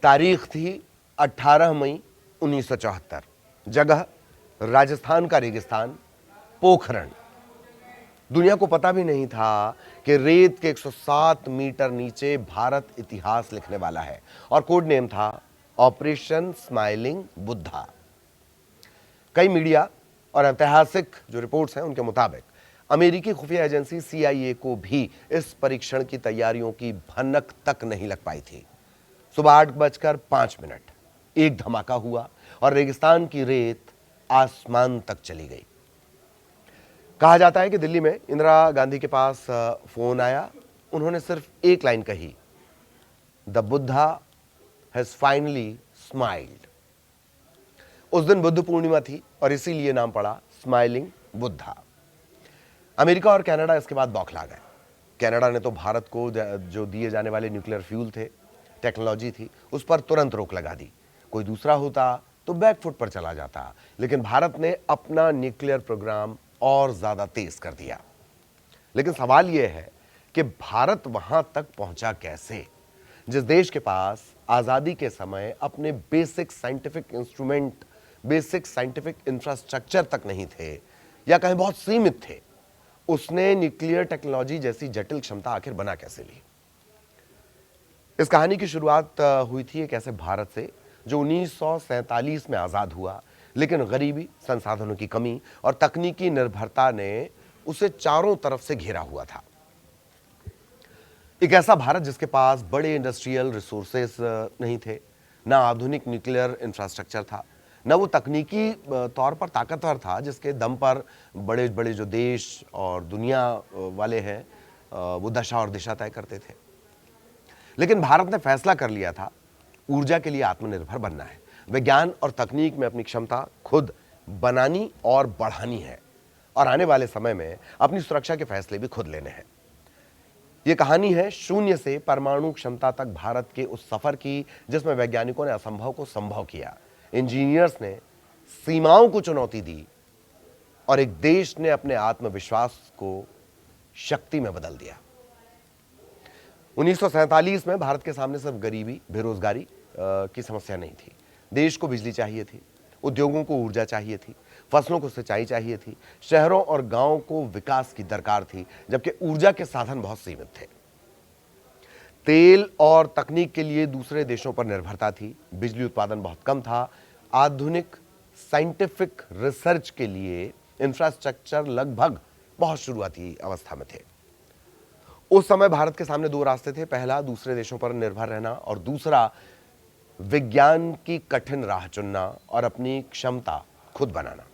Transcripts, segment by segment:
तारीख थी 18 मई 1974। जगह राजस्थान का रेगिस्तान पोखरण। दुनिया को पता भी नहीं था कि रेत के 107 मीटर नीचे भारत इतिहास लिखने वाला है और कोड नेम था ऑपरेशन स्माइलिंग बुद्धा। कई मीडिया और ऐतिहासिक जो रिपोर्ट्स हैं उनके मुताबिक अमेरिकी खुफिया एजेंसी CIA को भी इस परीक्षण की तैयारियों की भनक तक नहीं लग पाई थी। सुबह 8:05 एक धमाका हुआ और रेगिस्तान की रेत आसमान तक चली गई। कहा जाता है कि दिल्ली में इंदिरा गांधी के पास फोन आया। उन्होंने सिर्फ एक लाइन कही, the Buddha has finally smiled. उस दिन बुद्ध पूर्णिमा थी और इसीलिए नाम पड़ा स्माइलिंग बुद्धा। अमेरिका और कनाडा इसके बाद बौखला गए। कनाडा ने तो भारत को जो दिए जाने वाले न्यूक्लियर फ्यूल थे, टेक्नोलॉजी थी, उस पर तुरंत रोक लगा दी। कोई दूसरा होता तो बैकफुट पर चला जाता, लेकिन भारत ने अपना न्यूक्लियर प्रोग्राम और ज्यादा तेज कर दिया। लेकिन सवाल यह है कि भारत वहां तक पहुंचा कैसे, जिस देश के पास आजादी के समय अपने basic scientific instrument, basic scientific infrastructure तक नहीं थे या कहीं बहुत सीमित थे, उसने न्यूक्लियर टेक्नोलॉजी जैसी जटिल क्षमता आखिर बना कैसे ली। इस कहानी की शुरुआत हुई थी एक ऐसे भारत से जो 1947 में आजाद हुआ, लेकिन गरीबी, संसाधनों की कमी और तकनीकी निर्भरता ने उसे चारों तरफ से घेरा हुआ था। एक ऐसा भारत जिसके पास बड़े इंडस्ट्रियल रिसोर्सेस नहीं थे, ना आधुनिक न्यूक्लियर इंफ्रास्ट्रक्चर था, ना वो तकनीकी तौर पर ताकतवर था जिसके दम पर बड़े बड़े जो देश और दुनिया वाले हैं वो दशा और दिशा तय करते थे। लेकिन भारत ने फैसला कर लिया था ऊर्जा के लिए आत्मनिर्भर बनना है, विज्ञान और तकनीक में अपनी क्षमता खुद बनानी और बढ़ानी है, और आने वाले समय में अपनी सुरक्षा के फैसले भी खुद लेने हैं। यह कहानी है शून्य से परमाणु क्षमता तक भारत के उस सफर की, जिसमें वैज्ञानिकों ने असंभव को संभव किया, इंजीनियर्स ने सीमाओं को चुनौती दी और एक देश ने अपने आत्मविश्वास को शक्ति में बदल दिया। 1947 में भारत के सामने सिर्फ गरीबी, बेरोजगारी की समस्या नहीं थी। देश को बिजली चाहिए थी, उद्योगों को ऊर्जा चाहिए थी, फसलों को सिंचाई चाहिए थी, शहरों और गांवों को विकास की दरकार थी, जबकि ऊर्जा के साधन बहुत सीमित थे। तेल और तकनीक के लिए दूसरे देशों पर निर्भरता थी, बिजली उत्पादन बहुत कम था, आधुनिक साइंटिफिक रिसर्च के लिए इंफ्रास्ट्रक्चर लगभग बहुत शुरुआती अवस्था में थे। उस समय भारत के सामने दो रास्ते थे, पहला दूसरे देशों पर निर्भर रहना और दूसरा विज्ञान की कठिन राह चुनना और अपनी क्षमता खुद बनाना।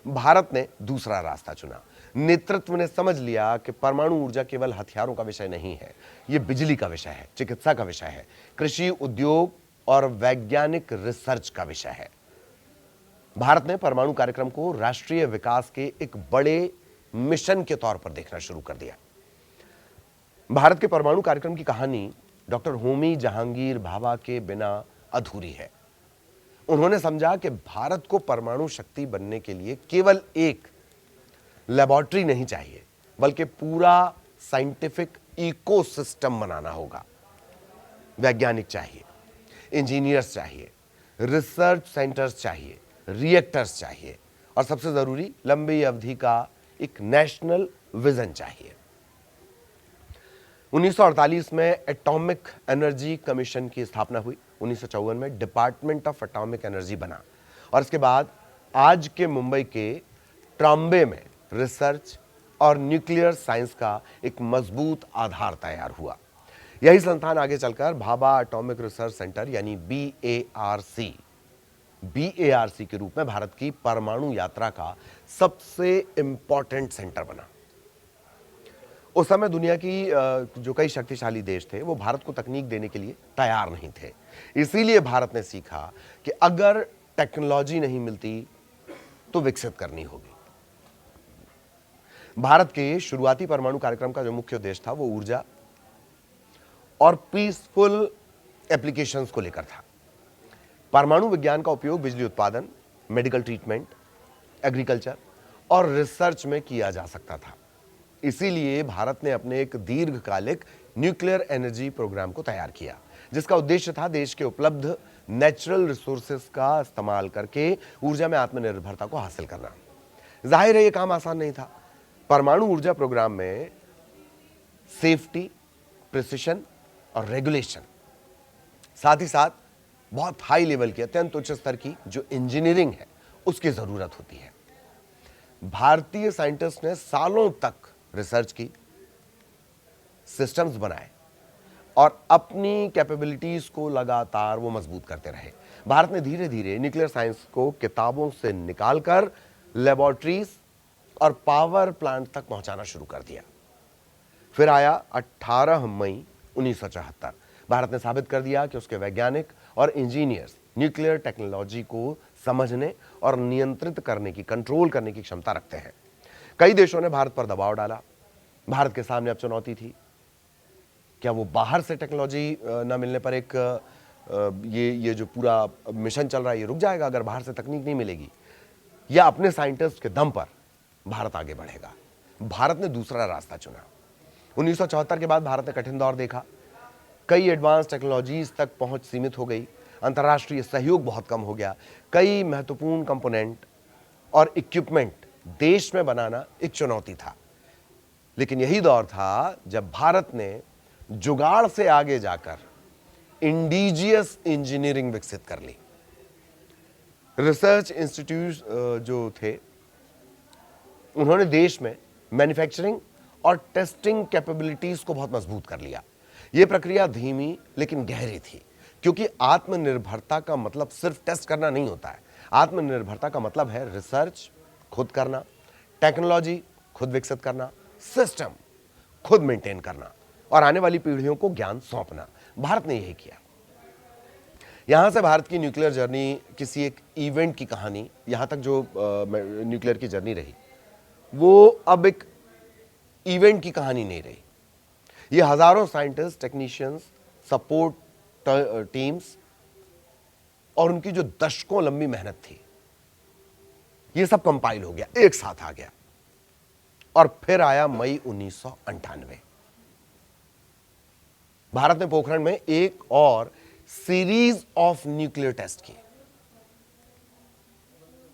भारत ने दूसरा रास्ता चुना। नेतृत्व ने समझ लिया कि परमाणु ऊर्जा केवल हथियारों का विषय नहीं है, यह बिजली का विषय है, चिकित्सा का विषय है, कृषि, उद्योग और वैज्ञानिक रिसर्च का विषय है। भारत ने परमाणु कार्यक्रम को राष्ट्रीय विकास के एक बड़े मिशन के तौर पर देखना शुरू कर दिया। भारत के परमाणु कार्यक्रम की कहानी डॉक्टर होमी जहांगीर भाभा के बिना अधूरी है। उन्होंने समझा कि भारत को परमाणु शक्ति बनने के लिए केवल एक लेबोरेटरी नहीं चाहिए, बल्कि पूरा साइंटिफिक इकोसिस्टम बनाना होगा। वैज्ञानिक चाहिए, इंजीनियर्स चाहिए, रिसर्च सेंटर्स चाहिए, रिएक्टर्स चाहिए और सबसे जरूरी लंबी अवधि का एक नेशनल विजन चाहिए। 1948 में एटॉमिक एनर्जी कमीशन की स्थापना हुई। 1954 में डिपार्टमेंट ऑफ एटॉमिक एनर्जी बना और इसके बाद आज के मुंबई के ट्रॉम्बे में रिसर्च और न्यूक्लियर साइंस का एक मजबूत आधार तैयार हुआ। यही संस्थान आगे चलकर भाभा एटॉमिक रिसर्च सेंटर यानी BARC के रूप में भारत की परमाणु यात्रा का सबसे इंपॉर्टेंट सेंटर बना। उस समय दुनिया की जो कई शक्तिशाली देश थे वो भारत को तकनीक देने के लिए तैयार नहीं थे। इसीलिए भारत ने सीखा कि अगर टेक्नोलॉजी नहीं मिलती तो विकसित करनी होगी। भारत के शुरुआती परमाणु कार्यक्रम का जो मुख्य उद्देश्य था वो ऊर्जा और पीसफुल एप्लीकेशंस को लेकर था। परमाणु विज्ञान का उपयोग बिजली उत्पादन, मेडिकल ट्रीटमेंट, एग्रीकल्चर और रिसर्च में किया जा सकता था। इसीलिए भारत ने अपने एक दीर्घकालिक न्यूक्लियर एनर्जी प्रोग्राम को तैयार किया, जिसका उद्देश्य था देश के उपलब्ध नेचुरल रिसोर्सेस का इस्तेमाल करके ऊर्जा में आत्मनिर्भरता को हासिल करना। जाहिर है यह काम आसान नहीं था। परमाणु ऊर्जा प्रोग्राम में सेफ्टी, प्रिसिशन और रेगुलेशन, साथ ही साथ बहुत हाई लेवल की, अत्यंत उच्च स्तर की जो इंजीनियरिंग है उसकी जरूरत होती है। भारतीय साइंटिस्ट ने सालों तक रिसर्च की, सिस्टम्स बनाए और अपनी कैपेबिलिटीज को लगातार वो मजबूत करते रहे। भारत ने धीरे धीरे न्यूक्लियर साइंस को किताबों से निकालकर लेबोरेटरीज और पावर प्लांट तक पहुंचाना शुरू कर दिया। फिर आया 18 मई 1974। भारत ने साबित कर दिया कि उसके वैज्ञानिक और इंजीनियर्स न्यूक्लियर टेक्नोलॉजी को समझने और नियंत्रित करने की, कंट्रोल करने की क्षमता रखते हैं। कई देशों ने भारत पर दबाव डाला। भारत के सामने अब चुनौती थी, क्या वो बाहर से टेक्नोलॉजी न मिलने पर एक ये जो पूरा मिशन चल रहा है ये रुक जाएगा अगर बाहर से तकनीक नहीं मिलेगी, या अपने साइंटिस्ट के दम पर भारत आगे बढ़ेगा। भारत ने दूसरा रास्ता चुना। 1974 के बाद भारत ने कठिन दौर देखा। कई एडवांस टेक्नोलॉजीज तक पहुंच सीमित हो गई, अंतर्राष्ट्रीय सहयोग बहुत कम हो गया, कई महत्वपूर्ण कंपोनेंट और इक्विपमेंट देश में बनाना एक चुनौती था। लेकिन यही दौर था जब भारत ने जुगाड़ से आगे जाकर इंडिजियस इंजीनियरिंग विकसित कर ली। रिसर्च इंस्टीट्यूट जो थे उन्होंने देश में मैन्युफैक्चरिंग और टेस्टिंग कैपेबिलिटीज को बहुत मजबूत कर लिया। यह प्रक्रिया धीमी लेकिन गहरी थी, क्योंकि आत्मनिर्भरता का मतलब सिर्फ टेस्ट करना नहीं होता है। आत्मनिर्भरता का मतलब है रिसर्च खुद करना, टेक्नोलॉजी खुद विकसित करना, सिस्टम खुद मेंटेन करना और आने वाली पीढ़ियों को ज्ञान सौंपना। भारत ने यही किया। यहां से भारत की न्यूक्लियर जर्नी किसी एक इवेंट की कहानी, यहां तक जो न्यूक्लियर की जर्नी रही वो अब एक इवेंट की कहानी नहीं रही। ये हजारों साइंटिस्ट, टेक्नीशियंस, सपोर्ट टीम्स और उनकी जो दशकों लंबी मेहनत थी, ये सब कंपाइल हो गया, एक साथ आ गया। और फिर आया मई 1998। भारत ने पोखरण में एक और सीरीज ऑफ न्यूक्लियर टेस्ट की,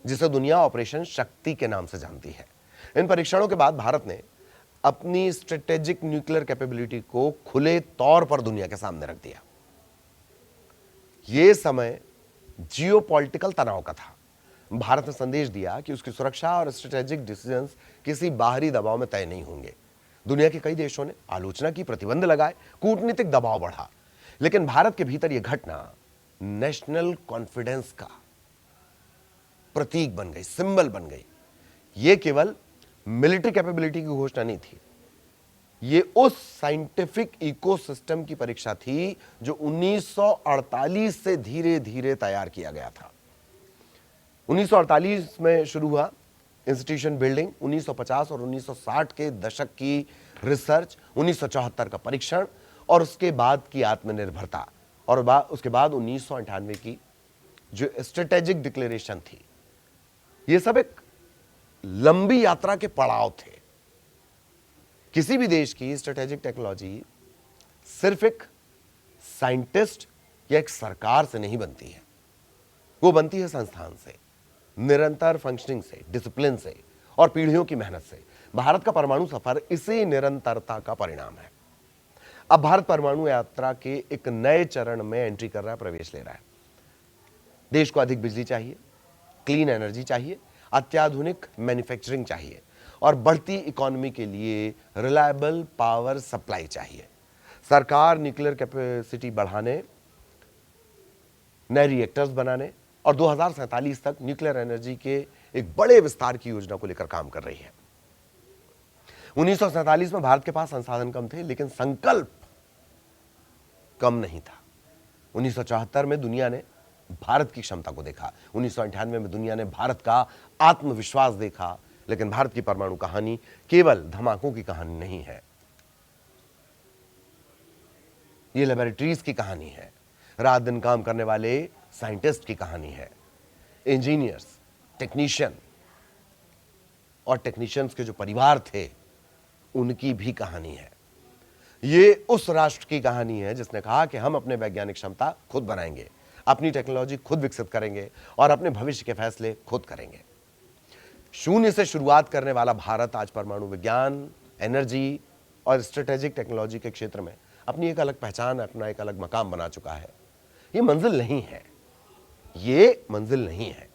जिसे दुनिया ऑपरेशन शक्ति के नाम से जानती है। इन परीक्षणों के बाद भारत ने अपनी स्ट्रेटेजिक न्यूक्लियर कैपेबिलिटी को खुले तौर पर दुनिया के सामने रख दिया। यह समय जियोपॉलिटिकल तनाव का था। भारत ने संदेश दिया कि उसकी सुरक्षा और स्ट्रेटेजिक डिसीजंस किसी बाहरी दबाव में तय नहीं होंगे। दुनिया के कई देशों ने आलोचना की, प्रतिबंध लगाए, कूटनीतिक दबाव बढ़ा, लेकिन भारत के भीतर यह घटना नेशनल कॉन्फिडेंस का प्रतीक बन गई, सिंबल बन गई। यह केवल मिलिट्री कैपेबिलिटी की घोषणा नहीं थी, ये उस साइंटिफिक इकोसिस्टम की परीक्षा थी जो 1948 से धीरे धीरे तैयार किया गया था। 1948 में शुरू हुआ इंस्टीट्यूशन बिल्डिंग, 1950 और 1960 के दशक की रिसर्च, 1974 का परीक्षण और उसके बाद की आत्मनिर्भरता और उसके बाद 1998 की जो स्ट्रेटेजिक डिक्लेरेशन थी। ये सब एक लंबी यात्रा के पड़ाव थे। किसी भी देश की स्ट्रेटेजिक टेक्नोलॉजी सिर्फ एक साइंटिस्ट या एक सरकार से नहीं बनती है, वो बनती है संस्थान से, निरंतर फंक्शनिंग से, डिसिप्लिन से और पीढ़ियों की मेहनत से। भारत का परमाणु सफर इसी निरंतरता का परिणाम है। अब भारत परमाणु यात्रा के एक नए चरण में एंट्री कर रहा है, प्रवेश ले रहा है। देश को अधिक बिजली चाहिए, क्लीन एनर्जी चाहिए, अत्याधुनिक मैन्युफैक्चरिंग चाहिए और बढ़ती इकोनॉमी के लिए रिलायबल पावर सप्लाई चाहिए। सरकार न्यूक्लियर कैपेसिटी बढ़ाने, नए रिएक्टर्स बनाने और 2047 तक न्यूक्लियर एनर्जी के एक बड़े विस्तार की योजना को लेकर काम कर रही है। 1947 में भारत के पास संसाधन कम थे, लेकिन संकल्प कम नहीं था। 1974 में दुनिया ने भारत की क्षमता को देखा, 1998 में दुनिया ने भारत का आत्मविश्वास देखा। लेकिन भारत की परमाणु कहानी केवल धमाकों की कहानी नहीं है, यह लेबोरेटरीज की कहानी है, रात दिन काम करने वाले साइंटिस्ट की कहानी है, इंजीनियर्स, टेक्नीशियन और टेक्नीशियंस के जो परिवार थे उनकी भी कहानी है। ये उस राष्ट्र की कहानी है जिसने कहा कि हम अपने वैज्ञानिक क्षमता खुद बनाएंगे, अपनी टेक्नोलॉजी खुद विकसित करेंगे और अपने भविष्य के फैसले खुद करेंगे। शून्य से शुरुआत करने वाला भारत आज परमाणु विज्ञान, एनर्जी और स्ट्रेटेजिक टेक्नोलॉजी के क्षेत्र में अपनी एक अलग पहचान, अपना एक अलग मकाम बना चुका है। ये मंजिल नहीं है, ये मंजिल नहीं है,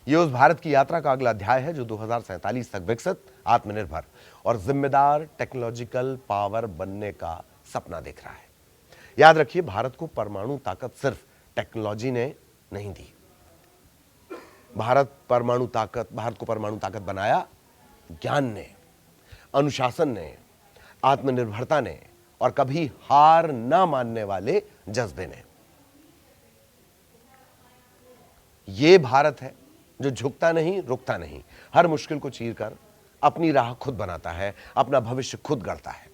ये उस भारत की यात्रा का अगला अध्याय है जो 2047 तक विकसित, आत्मनिर्भर और जिम्मेदार टेक्नोलॉजिकल पावर बनने का सपना देख रहा है। याद रखिए, भारत को परमाणु ताकत सिर्फ टेक्नोलॉजी ने नहीं दी। भारत को परमाणु ताकत बनाया ज्ञान ने, अनुशासन ने, आत्मनिर्भरता ने और कभी हार ना मानने वाले जज्बे ने। यह भारत है जो झुकता नहीं, रुकता नहीं, हर मुश्किल को चीरकर अपनी राह खुद बनाता है, अपना भविष्य खुद गढ़ता है।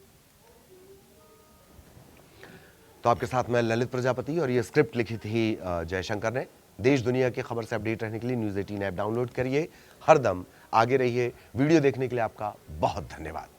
तो आपके साथ मैं ललित प्रजापति और ये स्क्रिप्ट लिखी थी जयशंकर ने। देश दुनिया की खबर से अपडेट रहने के लिए न्यूज़ 18 ऐप डाउनलोड करिए। हरदम आगे रहिए। वीडियो देखने के लिए आपका बहुत धन्यवाद।